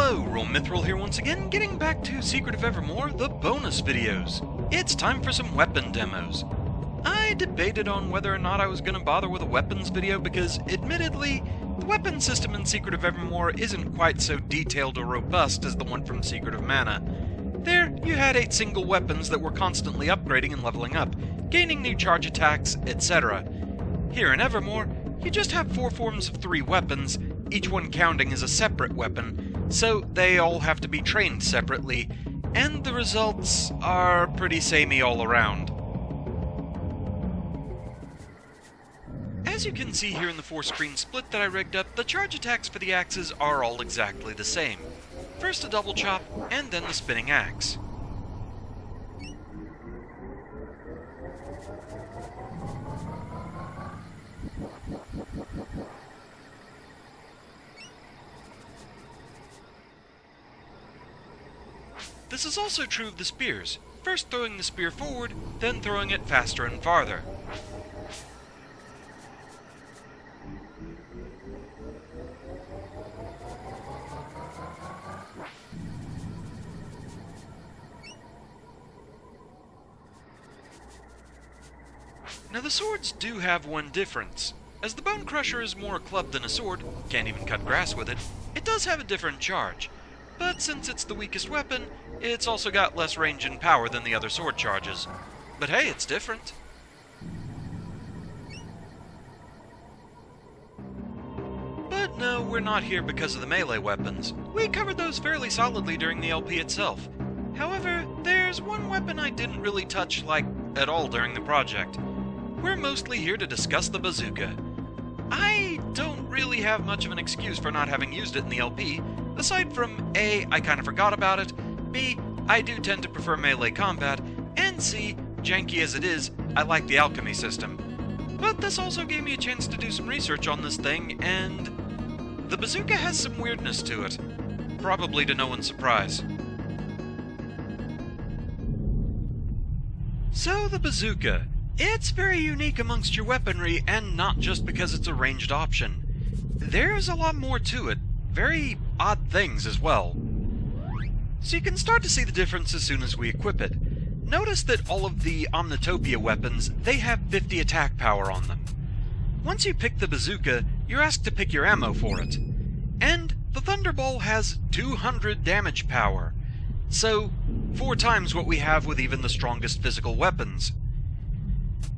Hello, Mithril here once again, getting back to Secret of Evermore, the bonus videos. It's time for some weapon demos. I debated on whether or not I was going to bother with a weapons video because, admittedly, the weapon system in Secret of Evermore isn't quite so detailed or robust as the one from Secret of Mana. There, you had 8 single weapons that were constantly upgrading and leveling up, gaining new charge attacks, etc. Here in Evermore, you just have 4 forms of 3 weapons, each one counting as a separate weapon, so they all have to be trained separately, and the results are pretty samey all around. As you can see here in the 4-screen split that I rigged up, the charge attacks for the axes are all exactly the same. First a double chop, and then the spinning axe. This is also true of the spears, first throwing the spear forward, then throwing it faster and farther. Now the swords do have one difference. As the Bone Crusher is more a club than a sword, can't even cut grass with it, it does have a different charge. But since it's the weakest weapon, it's also got less range and power than the other sword charges. But hey, it's different. But no, we're not here because of the melee weapons. We covered those fairly solidly during the LP itself. However, there's one weapon I didn't really touch, at all during the project. We're mostly here to discuss the bazooka. I don't really have much of an excuse for not having used it in the LP, aside from A, I kinda forgot about it, B, I do tend to prefer melee combat, and C, janky as it is, I like the alchemy system. But this also gave me a chance to do some research on this thing, and the bazooka has some weirdness to it. Probably to no one's surprise. So the bazooka. It's very unique amongst your weaponry, and not just because it's a ranged option. There's a lot more to it. Very odd things as well. So you can start to see the difference as soon as we equip it. Notice that all of the Omnitopia weapons, they have 50 attack power on them. Once you pick the bazooka, you're asked to pick your ammo for it. And the Thunderball has 200 damage power. So, 4 times what we have with even the strongest physical weapons.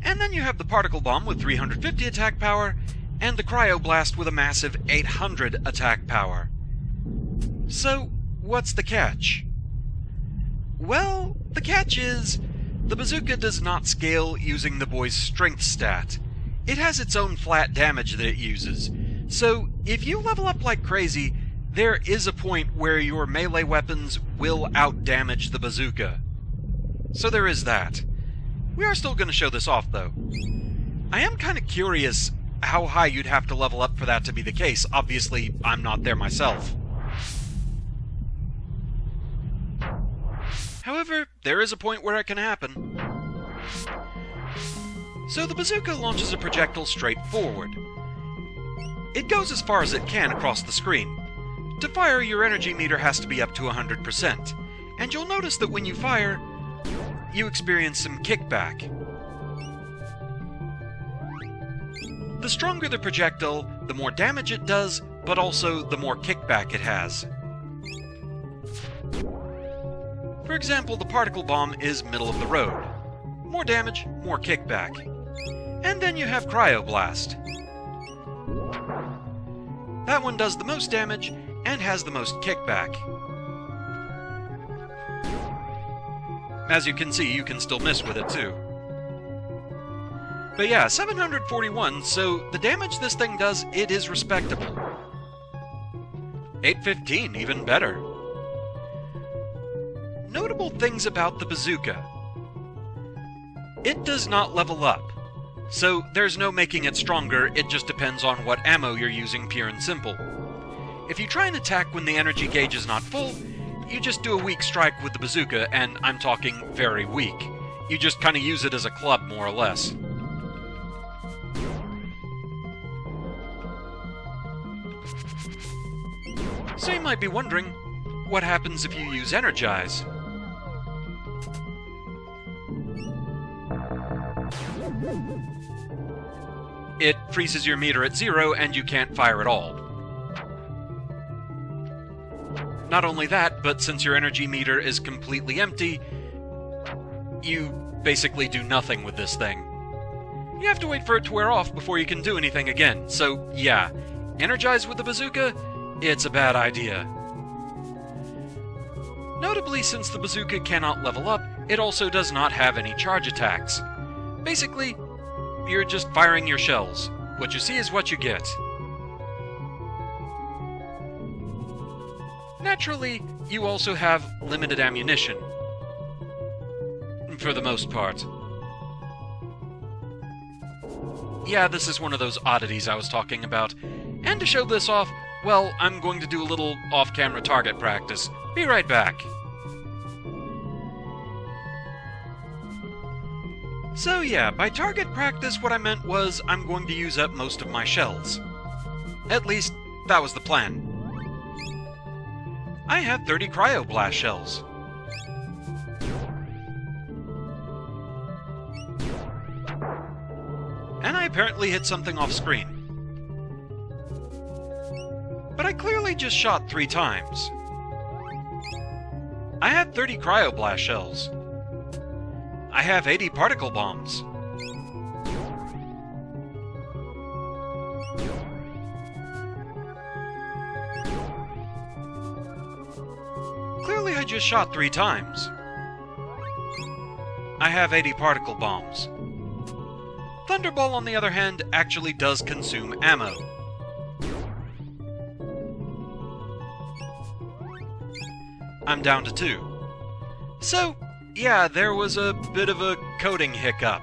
And then you have the Particle Bomb with 350 attack power, and the Cryoblast with a massive 800 attack power. So, what's the catch? Well, the catch is, the bazooka does not scale using the boy's strength stat. It has its own flat damage that it uses. So, if you level up like crazy, there is a point where your melee weapons will outdamage the bazooka. So there is that. We are still going to show this off, though. I am kind of curious how high you'd have to level up for that to be the case. Obviously, I'm not there myself. However, there is a point where it can happen. So the bazooka launches a projectile straight forward. It goes as far as it can across the screen. To fire, your energy meter has to be up to 100%, and you'll notice that when you fire, you experience some kickback. The stronger the projectile, the more damage it does, but also the more kickback it has. For example, the Particle Bomb is middle of the road. More damage, more kickback. And then you have Cryoblast. That one does the most damage, and has the most kickback. As you can see, you can still miss with it too. But yeah, 741, so the damage this thing does, it is respectable. 815, even better. Notable things about the bazooka. It does not level up. So there's no making it stronger, it just depends on what ammo you're using, pure and simple. If you try and attack when the energy gauge is not full, you just do a weak strike with the bazooka, and I'm talking very weak. You just kind of use it as a club, more or less. So you might be wondering, what happens if you use energize? It freezes your meter at 0 and you can't fire at all. Not only that, but since your energy meter is completely empty, you basically do nothing with this thing. You have to wait for it to wear off before you can do anything again, so yeah, energize with the bazooka? It's a bad idea. Notably, since the bazooka cannot level up, it also does not have any charge attacks. Basically, you're just firing your shells. What you see is what you get. Naturally, you also have limited ammunition. For the most part. Yeah, this is one of those oddities I was talking about. And to show this off, well, I'm going to do a little off-camera target practice. Be right back. So yeah, by target practice what I meant was I'm going to use up most of my shells. At least, that was the plan. I had 30 cryoblast shells. And I apparently hit something off screen. But I clearly just shot 3 times. I had 30 cryoblast shells. I have 80 particle bombs. Clearly I just shot 3 times. I have 80 particle bombs. Thunderball, on the other hand, actually does consume ammo. I'm down to 2. So, yeah, there was a bit of a coding hiccup.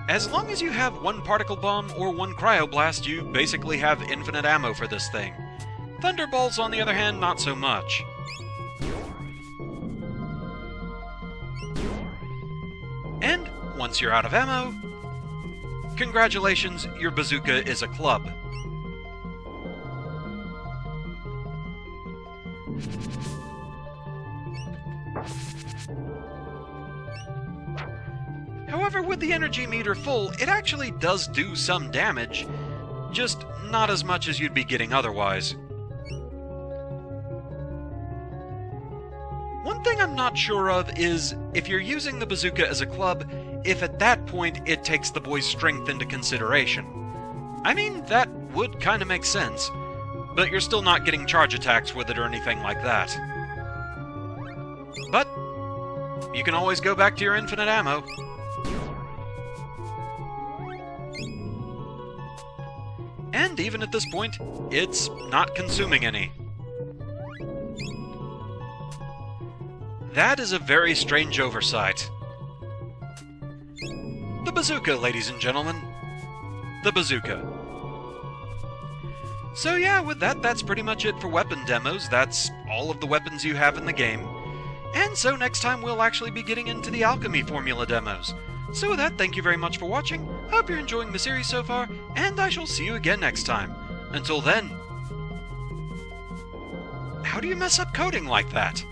As long as you have 1 particle bomb or 1 cryoblast, you basically have infinite ammo for this thing. Thunderballs, on the other hand, not so much. And once you're out of ammo, congratulations, your bazooka is a club. However, with the energy meter full, it actually does do some damage, just not as much as you'd be getting otherwise. One thing I'm not sure of is, if you're using the bazooka as a club, if at that point it takes the boy's strength into consideration. I mean, that would kinda make sense, but you're still not getting charge attacks with it or anything like that. But you can always go back to your infinite ammo. And even at this point, it's not consuming any. That is a very strange oversight. The bazooka, ladies and gentlemen. The bazooka. So yeah, with that, that's pretty much it for weapon demos. That's all of the weapons you have in the game. And so next time we'll actually be getting into the alchemy formula demos. So with that, thank you very much for watching, hope you're enjoying the series so far, and I shall see you again next time. Until then... How do you mess up coding like that?